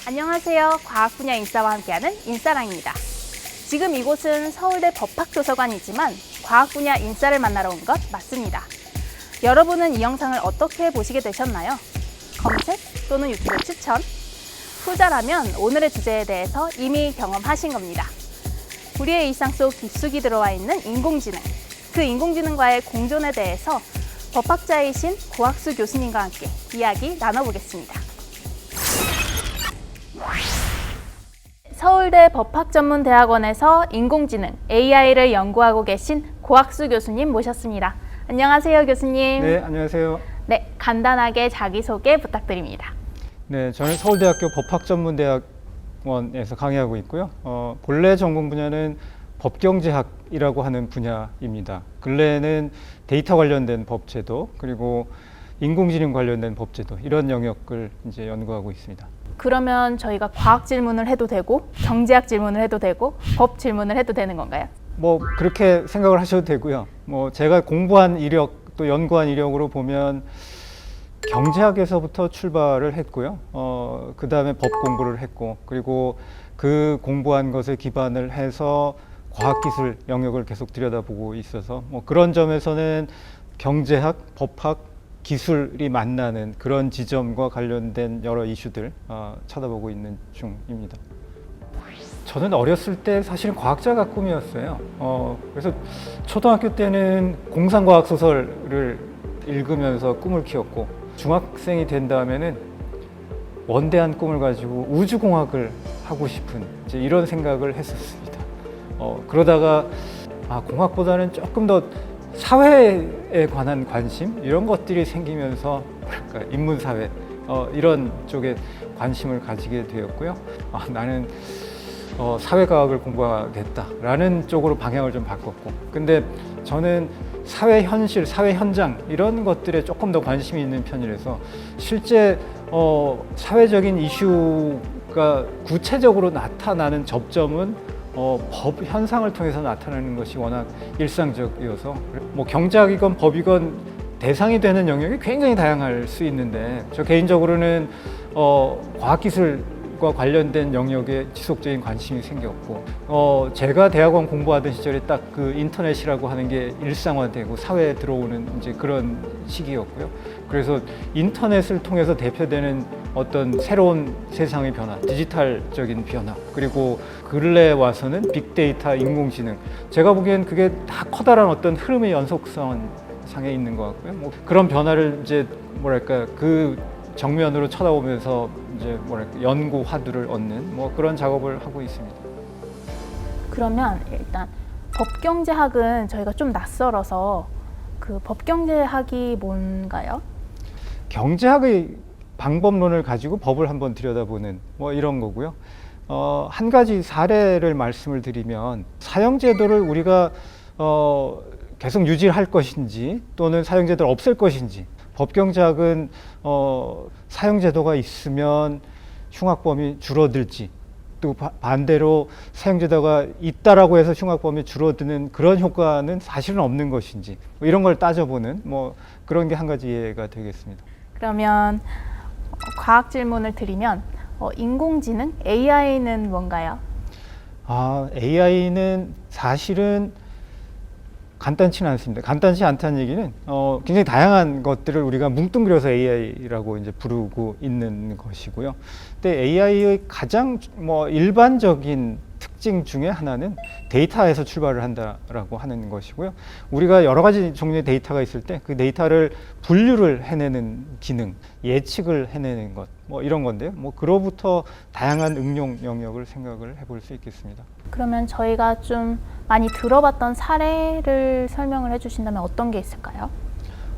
안녕하세요. 과학 분야 인싸와 함께하는 인싸랑입니다. 지금 이곳은 서울대 법학도서관이지만 과학 분야 인싸를 만나러 온 것 맞습니다. 여러분은 이 영상을 어떻게 보시게 되셨나요? 검색 또는 유튜브 추천? 후자라면 오늘의 주제에 대해서 이미 경험하신 겁니다. 우리의 일상 속 깊숙이 들어와 있는 인공지능, 그 인공지능과의 공존에 대해서 법학자이신 고학수 교수님과 함께 이야기 나눠보겠습니다. 서울대 법학전문대학원에서 인공지능 AI를 연구하고 계신 고학수 교수님 모셨습니다. 안녕하세요, 교수님. 네, 안녕하세요. 네, 간단하게 자기소개 부탁드립니다. 네, 저는 서울대학교 법학전문대학원에서 강의하고 있고요. 본래 전공 분야는 법경제학이라고 하는 분야입니다. 근래에는 데이터 관련된 법제도 그리고 인공지능 관련된 법제도 이런 영역을 이제 연구하고 있습니다. 그러면 저희가 과학 질문을 해도 되고 경제학 질문을 해도 되고 법 질문을 해도 되는 건가요? 뭐 그렇게 생각을 하셔도 되고요. 뭐 제가 공부한 이력 또 연구한 이력으로 보면 경제학에서부터 출발을 했고요. 그 다음에 법 공부를 했고 그리고 그 공부한 것에 기반을 해서 과학기술 영역을 계속 들여다보고 있어서 뭐 그런 점에서는 경제학, 법학, 기술이 만나는 그런 지점과 관련된 여러 이슈들 쳐다보고 있는 중입니다. 저는 어렸을 때 사실은 과학자가 꿈이었어요. 그래서 초등학교 때는 공상과학 소설을 읽으면서 꿈을 키웠고 중학생이 된 다음에는 원대한 꿈을 가지고 우주공학을 하고 싶은 이제 이런 생각을 했었습니다. 그러다가 공학보다는 조금 더 사회에 관한 관심 이런 것들이 생기면서 뭐랄까 인문사회 이런 쪽에 관심을 가지게 되었고요. 나는 사회과학을 공부하겠다라는 쪽으로 방향을 좀 바꿨고 근데 저는 사회 현실, 사회 현장 이런 것들에 조금 더 관심이 있는 편이라서 실제 사회적인 이슈가 구체적으로 나타나는 접점은 법 현상을 통해서 나타나는 것이 워낙 일상적이어서 뭐 경제학이건 법이건 대상이 되는 영역이 굉장히 다양할 수 있는데 저 개인적으로는 과학기술과 관련된 영역에 지속적인 관심이 생겼고 제가 대학원 공부하던 시절에 딱 그 인터넷이라고 하는 게 일상화되고 사회에 들어오는 이제 그런 시기였고요. 그래서 인터넷을 통해서 대표되는 어떤 새로운 세상의 변화, 디지털적인 변화, 그리고 근래에 와서는 빅데이터, 인공지능. 제가 보기엔 그게 다 커다란 어떤 흐름의 연속선 상에 있는 것 같고요. 뭐 그런 변화를 이제 뭐랄까 그 정면으로 쳐다보면서 이제 뭐랄까 연구 화두를 얻는 뭐 그런 작업을 하고 있습니다. 그러면 일단 법경제학은 저희가 좀 낯설어서 그 법경제학이 뭔가요? 경제학의 방법론을 가지고 법을 한번 들여다보는 뭐 이런 거고요. 한 가지 사례를 말씀을 드리면 사형제도를 우리가 계속 유지할 것인지 또는 사형제도를 없앨 것인지 법경제학은 사형제도가 있으면 흉악범이 줄어들지 또 반대로 사형제도가 있다라고 해서 흉악범이 줄어드는 그런 효과는 사실은 없는 것인지 뭐 이런 걸 따져보는 뭐 그런 게 한 가지 예가 되겠습니다. 그러면 과학 질문을 드리면 인공지능 AI는 뭔가요? AI는 사실은 간단치는 않습니다. 간단치 않다는 얘기는 굉장히 다양한 것들을 우리가 뭉뚱그려서 AI라고 이제 부르고 있는 것이고요. 근데 AI의 가장 뭐 일반적인 특징 중에 하나는 데이터에서 출발을 한다라고 하는 것이고요. 우리가 여러 가지 종류의 데이터가 있을 때 그 데이터를 분류를 해내는 기능, 예측을 해내는 것, 뭐 이런 건데요. 뭐 그로부터 다양한 응용 영역을 생각을 해볼 수 있겠습니다. 그러면 저희가 좀 많이 들어봤던 사례를 설명을 해주신다면 어떤 게 있을까요?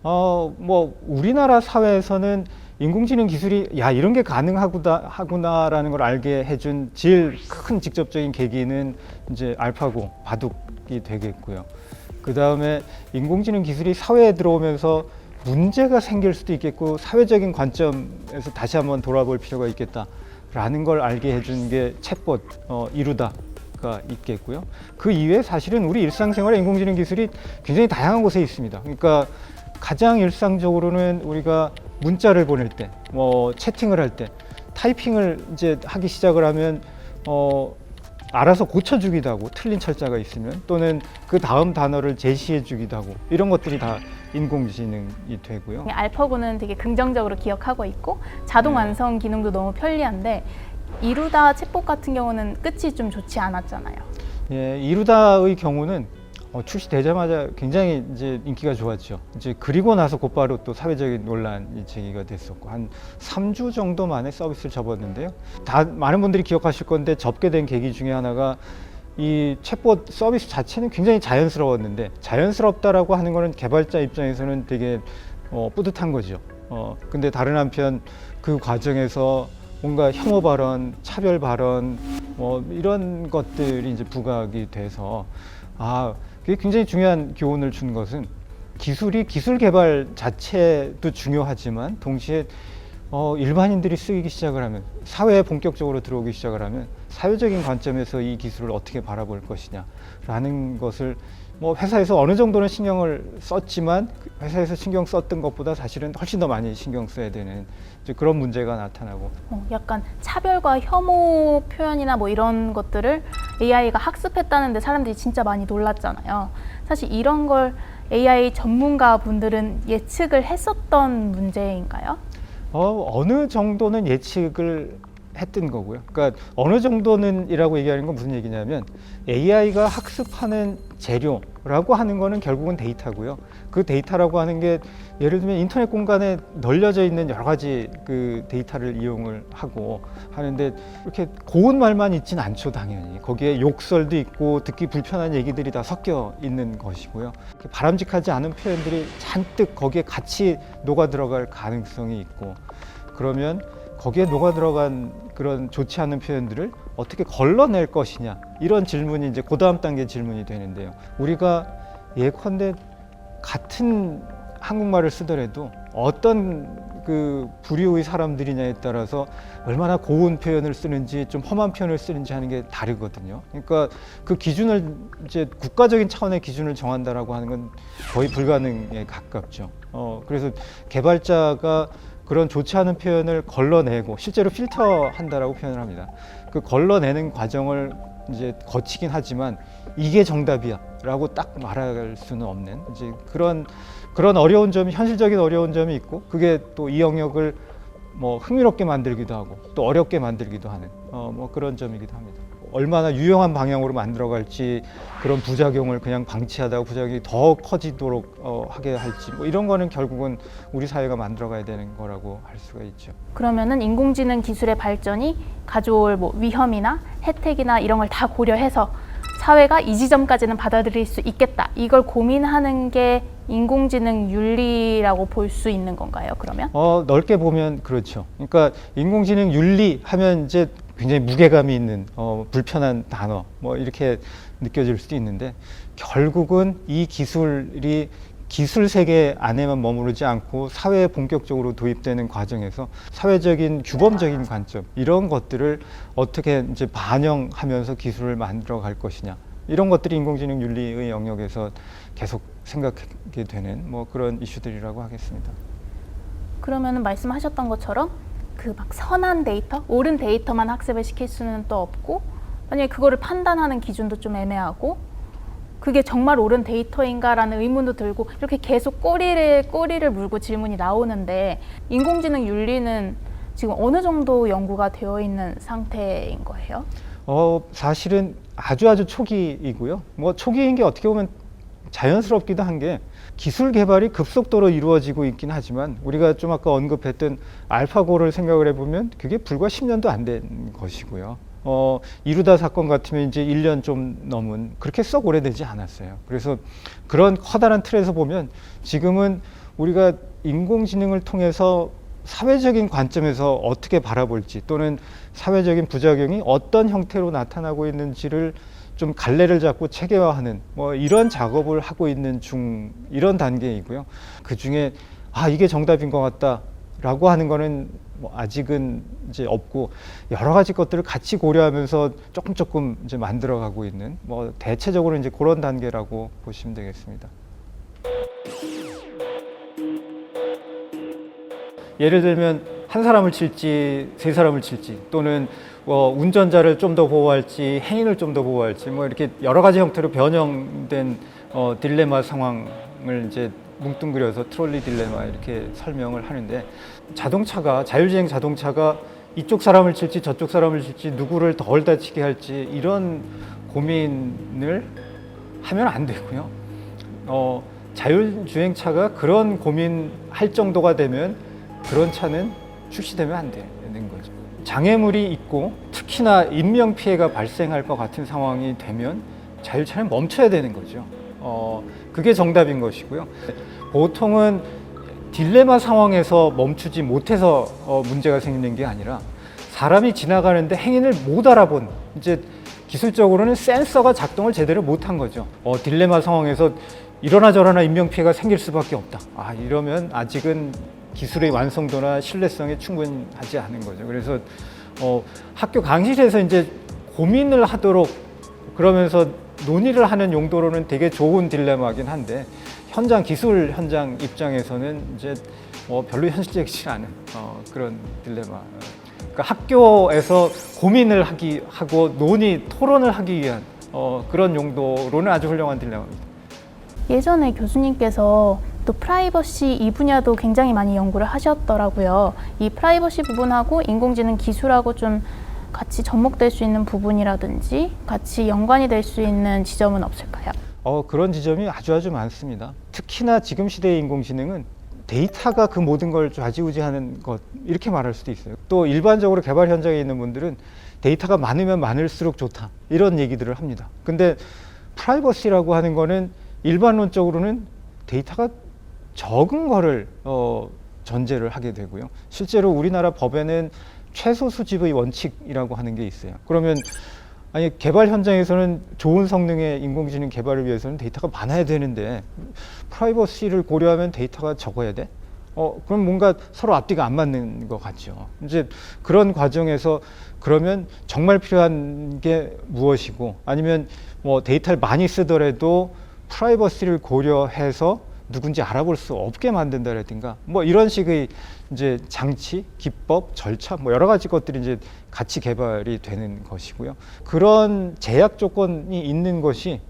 뭐 우리나라 사회에서는 인공지능 기술이 이런 게 가능하구나라는 걸 알게 해준 제일 큰 직접적인 계기는 이제 알파고 바둑이 되겠고요. 그 다음에 인공지능 기술이 사회에 들어오면서 문제가 생길 수도 있겠고 사회적인 관점에서 다시 한번 돌아볼 필요가 있겠다라는 걸 알게 해준 게 챗봇 이루다가 있겠고요. 그 이외에 사실은 우리 일상생활에 인공지능 기술이 굉장히 다양한 곳에 있습니다. 그러니까 가장 일상적으로는 우리가 문자를 보낼 때, 뭐 채팅을 할 때 타이핑을 이제 하기 시작을 하면 알아서 고쳐주기도 하고 틀린 철자가 있으면 또는 그 다음 단어를 제시해주기도 하고 이런 것들이 다 인공지능이 되고요. 알파고는 되게 긍정적으로 기억하고 있고 자동 완성 기능도 너무 편리한데 이루다 챗봇 같은 경우는 끝이 좀 좋지 않았잖아요. 예, 이루다의 경우는 출시되자마자 굉장히 이제 인기가 좋았죠. 이제 그리고 나서 곧바로 또 사회적인 논란이 제기가 됐었고 한 3주 정도 만에 서비스를 접었는데요. 다 많은 분들이 기억하실 건데 접게 된 계기 중에 하나가 이 챗봇 서비스 자체는 굉장히 자연스러웠는데 자연스럽다라고 하는 거는 개발자 입장에서는 되게 뿌듯한 거죠. 근데 다른 한편 그 과정에서 뭔가 혐오 발언, 차별 발언 이런 것들이 이제 부각이 돼서 그게 굉장히 중요한 교훈을 준 것은 기술 개발 자체도 중요하지만 동시에 일반인들이 쓰기 시작을 하면 사회에 본격적으로 들어오기 시작을 하면 사회적인 관점에서 이 기술을 어떻게 바라볼 것이냐라는 것을 회사에서 어느 정도는 신경을 썼지만 회사에서 신경 썼던 것보다 사실은 훨씬 더 많이 신경 써야 되는 이제 그런 문제가 나타나고 약간 차별과 혐오 표현이나 뭐 이런 것들을 AI가 학습했다는데 사람들이 진짜 많이 놀랐잖아요. 사실 이런 걸 AI 전문가 분들은 예측을 했었던 문제인가요? 어느 정도는 예측을 했던 거고요. 그러니까 어느 정도는이라고 얘기하는 건 무슨 얘기냐면 AI가 학습하는 재료라고 하는 거는 결국은 데이터고요. 그 데이터라고 하는 게 예를 들면 인터넷 공간에 널려져 있는 여러 가지 그 데이터를 이용을 하고 하는데 이렇게 고운 말만 있진 않죠, 당연히. 거기에 욕설도 있고 듣기 불편한 얘기들이 다 섞여 있는 것이고요. 바람직하지 않은 표현들이 잔뜩 거기에 같이 녹아 들어갈 가능성이 있고 그러면 거기에 녹아 들어간 그런 좋지 않은 표현들을 어떻게 걸러낼 것이냐 이런 질문이 이제 그 다음 단계 질문이 되는데요. 우리가 예컨대 같은 한국말을 쓰더라도 어떤 그 부류의 사람들이냐에 따라서 얼마나 고운 표현을 쓰는지 좀 험한 표현을 쓰는지 하는 게 다르거든요. 그러니까 그 기준을 이제 국가적인 차원의 기준을 정한다라고 하는 건 거의 불가능에 가깝죠. 그래서 개발자가 그런 좋지 않은 표현을 걸러내고 실제로 필터한다라고 표현을 합니다. 그 걸러내는 과정을 이제 거치긴 하지만 이게 정답이야라고 딱 말할 수는 없는 이제 그런 어려운 점이 현실적인 어려운 점이 있고 그게 또 이 영역을 흥미롭게 만들기도 하고 또 어렵게 만들기도 하는 그런 점이기도 합니다. 얼마나 유용한 방향으로 만들어갈지 그런 부작용을 그냥 방치하다가 부작용이 더 커지도록 하게 할지 이런 거는 결국은 우리 사회가 만들어가야 되는 거라고 할 수가 있죠. 그러면은 인공지능 기술의 발전이 가져올 위험이나 혜택이나 이런 걸 다 고려해서 사회가 이 지점까지는 받아들일 수 있겠다. 이걸 고민하는 게 인공지능 윤리라고 볼 수 있는 건가요, 그러면? 넓게 보면 그렇죠. 그러니까 인공지능 윤리 하면 이제 굉장히 무게감이 있는 불편한 단어 이렇게 느껴질 수도 있는데 결국은 이 기술이 기술 세계 안에만 머무르지 않고 사회에 본격적으로 도입되는 과정에서 사회적인 규범적인 관점 이런 것들을 어떻게 이제 반영하면서 기술을 만들어 갈 것이냐 이런 것들이 인공지능 윤리의 영역에서 계속 생각하게 되는 그런 이슈들이라고 하겠습니다. 그러면은 말씀하셨던 것처럼 그 막 선한 데이터, 옳은 데이터만 학습을 시킬 수는 또 없고 만약에 그거를 판단하는 기준도 좀 애매하고 그게 정말 옳은 데이터인가라는 의문도 들고 이렇게 계속 꼬리를 물고 질문이 나오는데 인공지능 윤리는 지금 어느 정도 연구가 되어 있는 상태인 거예요? 사실은 아주 초기이고요. 초기인 게 어떻게 보면 자연스럽기도 한 게 기술 개발이 급속도로 이루어지고 있긴 하지만 우리가 좀 아까 언급했던 알파고를 생각을 해보면 그게 불과 10년도 안 된 것이고요. 이루다 사건 같으면 이제 1년 좀 넘은 그렇게 썩 오래되지 않았어요. 그래서 그런 커다란 틀에서 보면 지금은 우리가 인공지능을 통해서 사회적인 관점에서 어떻게 바라볼지 또는 사회적인 부작용이 어떤 형태로 나타나고 있는지를 좀 갈래를 잡고 체계화하는 이런 작업을 하고 있는 이런 단계이고요. 그 중에 이게 정답인 것 같다라고 하는 거는 아직은 이제 없고 여러 가지 것들을 같이 고려하면서 조금 이제 만들어가고 있는 대체적으로 이제 그런 단계라고 보시면 되겠습니다. 예를 들면 한 사람을 칠지 세 사람을 칠지 또는 운전자를 좀 더 보호할지 행인을 좀 더 보호할지 뭐 이렇게 여러 가지 형태로 변형된 딜레마 상황을 이제 뭉뚱그려서 트롤리 딜레마 이렇게 설명을 하는데 자동차가 자율주행 자동차가 이쪽 사람을 칠지 저쪽 사람을 칠지 누구를 덜 다치게 할지 이런 고민을 하면 안 되고요. 자율주행차가 그런 고민할 정도가 되면 그런 차는 출시되면 안 되는 거죠. 장애물이 있고 특히나 인명피해가 발생할 것 같은 상황이 되면 자율차는 멈춰야 되는 거죠. 그게 정답인 것이고요. 보통은 딜레마 상황에서 멈추지 못해서 문제가 생기는 게 아니라 사람이 지나가는데 행인을 못 알아본 이제 기술적으로는 센서가 작동을 제대로 못한 거죠. 딜레마 상황에서 이러나 저러나 인명피해가 생길 수밖에 없다. 이러면 아직은 기술의 완성도나 신뢰성이 충분하지 않은 거죠. 그래서 학교 강의실에서 이제 고민을 하도록 그러면서 논의를 하는 용도로는 되게 좋은 딜레마긴 한데 기술 현장 입장에서는 이제 별로 현실적이지 않은 그런 딜레마. 그러니까 학교에서 고민을 하고 토론을 하기 위한 그런 용도로는 아주 훌륭한 딜레마입니다. 예전에 교수님께서 또 프라이버시 이 분야도 굉장히 많이 연구를 하셨더라고요. 이 프라이버시 부분하고 인공지능 기술하고 좀 같이 접목될 수 있는 부분이라든지 같이 연관이 될 수 있는 지점은 없을까요? 그런 지점이 아주 많습니다. 특히나 지금 시대의 인공지능은 데이터가 그 모든 걸 좌지우지하는 것 이렇게 말할 수도 있어요. 또 일반적으로 개발 현장에 있는 분들은 데이터가 많으면 많을수록 좋다 이런 얘기들을 합니다. 근데 프라이버시라고 하는 거는 일반론적으로는 데이터가 적은 거를 전제를 하게 되고요. 실제로 우리나라 법에는 최소 수집의 원칙이라고 하는 게 있어요. 그러면 개발 현장에서는 좋은 성능의 인공지능 개발을 위해서는 데이터가 많아야 되는데 프라이버시를 고려하면 데이터가 적어야 돼? 그럼 뭔가 서로 앞뒤가 안 맞는 것 같죠. 이제 그런 과정에서 그러면 정말 필요한 게 무엇이고 아니면 데이터를 많이 쓰더라도 프라이버시를 고려해서 누군지 알아볼 수 없게 만든다라든가 이런 식의 이제 장치, 기법, 절차 여러 가지 것들이 이제 같이 개발이 되는 것이고요. 그런 제약 조건이 있는 것이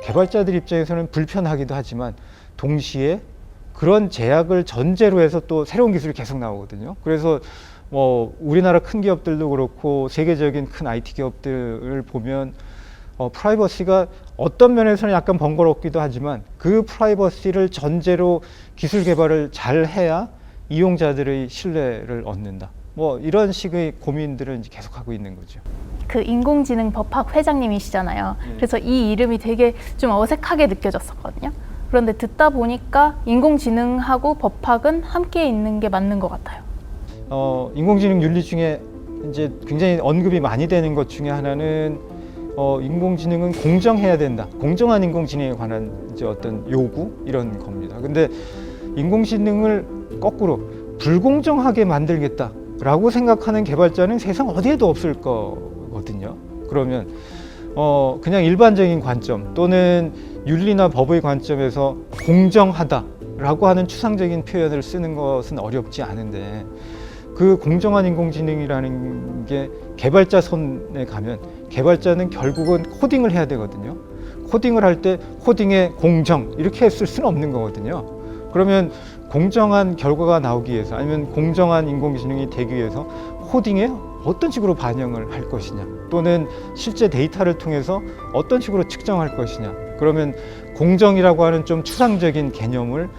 개발자들 입장에서는 불편하기도 하지만 동시에 그런 제약을 전제로 해서 또 새로운 기술이 계속 나오거든요. 그래서 우리나라 큰 기업들도 그렇고 세계적인 큰 IT 기업들을 보면 프라이버시가 어떤 면에서는 약간 번거롭기도 하지만 그 프라이버시를 전제로 기술 개발을 잘 해야 이용자들의 신뢰를 얻는다. 이런 식의 고민들을 이제 계속하고 있는 거죠. 그 인공지능 법학 회장님이시잖아요. 그래서 이 이름이 되게 좀 어색하게 느껴졌었거든요. 그런데 듣다 보니까 인공지능하고 법학은 함께 있는 게 맞는 것 같아요. 인공지능 윤리 중에 이제 굉장히 언급이 많이 되는 것 중에 하나는 인공지능은 공정해야 된다. 공정한 인공지능에 관한 이제 어떤 요구 이런 겁니다. 근데 인공지능을 거꾸로 불공정하게 만들겠다라고 생각하는 개발자는 세상 어디에도 없을 거거든요. 그러면 그냥 일반적인 관점 또는 윤리나 법의 관점에서 공정하다라고 하는 추상적인 표현을 쓰는 것은 어렵지 않은데 그 공정한 인공지능이라는 게 개발자 손에 가면 개발자는 결국은 코딩을 해야 되거든요. 코딩을 할 때 코딩에 공정 이렇게 쓸 수는 없는 거거든요. 그러면 공정한 결과가 나오기 위해서 아니면 공정한 인공지능이 되기 위해서 코딩에 어떤 식으로 반영을 할 것이냐 또는 실제 데이터를 통해서 어떤 식으로 측정할 것이냐 그러면 공정이라고 하는 좀 추상적인 개념을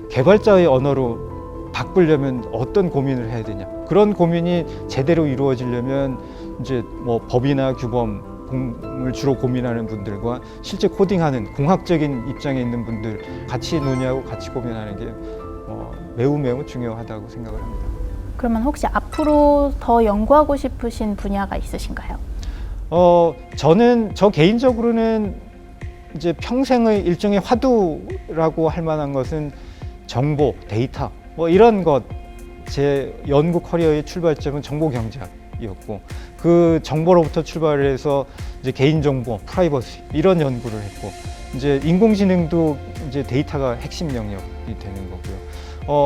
개발자의 언어로 바꾸려면 어떤 고민을 해야 되냐 그런 고민이 제대로 이루어지려면 이제 법이나 규범을 주로 고민하는 분들과 실제 코딩하는 공학적인 입장에 있는 분들 같이 논의하고 같이 고민하는 게 매우 중요하다고 생각을 합니다. 그러면 혹시 앞으로 더 연구하고 싶으신 분야가 있으신가요? 저 개인적으로는 이제 평생의 일종의 화두라고 할 만한 것은 정보, 데이터 이런 것. 제 연구 커리어의 출발점은 정보 경제학이었고 그 정보로부터 출발을 해서 이제 개인정보, 프라이버시 이런 연구를 했고 이제 인공지능도 이제 데이터가 핵심 영역이 되는 거고요.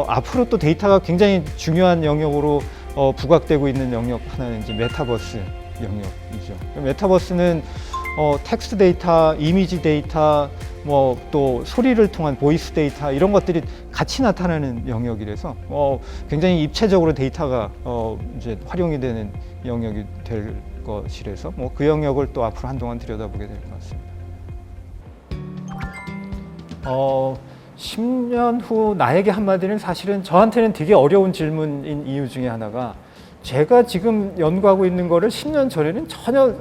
앞으로 또 데이터가 굉장히 중요한 영역으로 부각되고 있는 영역 하나는 이제 메타버스 영역이죠. 메타버스는 텍스트 데이터, 이미지 데이터, 뭐 또 소리를 통한 보이스 데이터 이런 것들이 같이 나타나는 영역이라서 굉장히 입체적으로 데이터가 이제 활용이 되는 영역이 될 것이라서 뭐 그 영역을 또 앞으로 한동안 들여다보게 될 것 같습니다. 10년 후 나에게 한마디는 사실은 저한테는 되게 어려운 질문인 이유 중에 하나가 제가 지금 연구하고 있는 거를 10년 전에는 전혀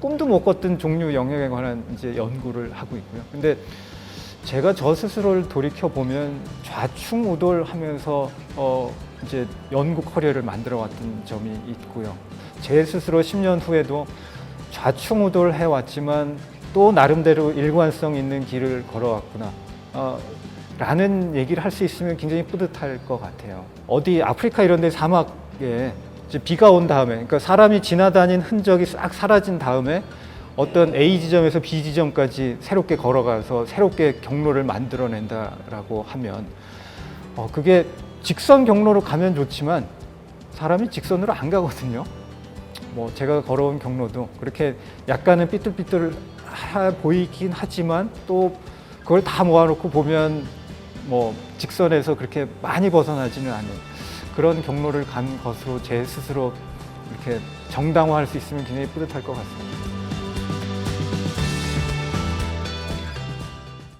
꿈도 못 꿨던 종류 영역에 관한 이제 연구를 하고 있고요. 근데 제가 저 스스로를 돌이켜 보면 좌충우돌하면서 이제 연구 커리어를 만들어 왔던 점이 있고요. 제 스스로 10년 후에도 좌충우돌 해왔지만 또 나름대로 일관성 있는 길을 걸어왔구나. 라는 얘기를 할 수 있으면 굉장히 뿌듯할 것 같아요. 어디 아프리카 이런 데 사막에 이제 비가 온 다음에, 그러니까 사람이 지나다닌 흔적이 싹 사라진 다음에 어떤 A 지점에서 B 지점까지 새롭게 걸어가서 새롭게 경로를 만들어낸다라고 하면 그게 직선 경로로 가면 좋지만 사람이 직선으로 안 가거든요. 뭐 제가 걸어온 경로도 그렇게 약간은 삐뚤삐뚤 보이긴 하지만 또 그걸 다 모아놓고 보면 뭐 직선에서 그렇게 많이 벗어나지는 않은 그런 경로를 간 것으로 제 스스로 이렇게 정당화할 수 있으면 굉장히 뿌듯할 것 같습니다.